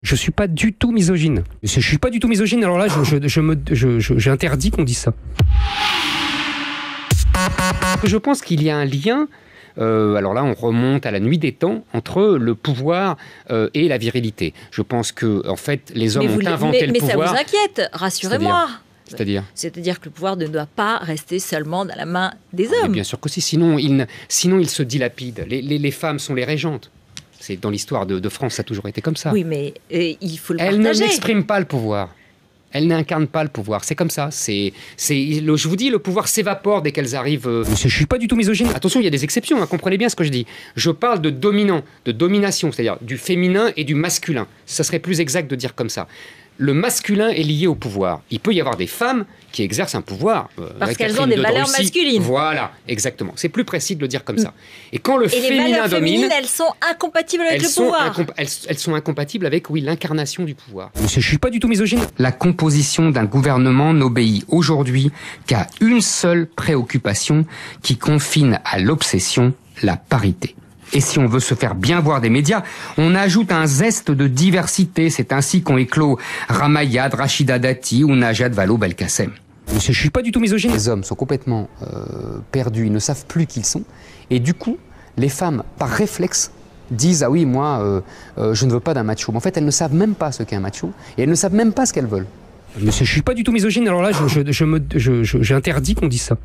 Je suis pas du tout misogyne. Je suis pas du tout misogyne, alors là, j'interdis qu'on dise ça. Je pense qu'il y a un lien, alors là on remonte à la nuit des temps, entre le pouvoir et la virilité. Je pense que en fait les hommes ont inventé le pouvoir. Mais ça vous inquiète, rassurez-moi. C'est-à-dire que le pouvoir ne doit pas rester seulement dans la main des hommes. Mais bien sûr que si, sinon il se dilapide. Les femmes sont les régentes. C'est dans l'histoire de France, ça a toujours été comme ça. Oui, mais il faut le partager. Elles n'expriment pas le pouvoir. Elles n'incarnent pas le pouvoir. C'est comme ça. Je vous dis, le pouvoir s'évapore dès qu'elles arrivent. Je ne suis pas du tout misogyne. Attention, il y a des exceptions. Comprenez bien ce que je dis. Je parle de dominant, de domination, c'est-à-dire du féminin et du masculin. Ça serait plus exact de dire comme ça. Le masculin est lié au pouvoir. Il peut y avoir des femmes qui exercent un pouvoir. Parce qu'elles ont des valeurs masculines. Voilà, exactement. C'est plus précis de le dire comme ça. Et quand le féminin domine... les valeurs féminines, elles sont incompatibles avec le pouvoir. Elles sont incompatibles avec, oui, l'incarnation du pouvoir. Je ne suis pas du tout misogyne. La composition d'un gouvernement n'obéit aujourd'hui qu'à une seule préoccupation qui confine à l'obsession la parité. Et si on veut se faire bien voir des médias, on ajoute un zeste de diversité. C'est ainsi qu'ont éclos Ramayad, Rachida Dati ou Najat Vallaud-Belkacem. Je ne suis pas du tout misogyne. Les hommes sont complètement perdus, ils ne savent plus qui ils sont. Et du coup, les femmes, par réflexe, disent « Ah oui, moi, je ne veux pas d'un macho ». Mais en fait, elles ne savent même pas ce qu'est un macho. Et elles ne savent même pas ce qu'elles veulent. Je ne suis pas du tout misogyne, alors là, j'interdis qu'on dise ça.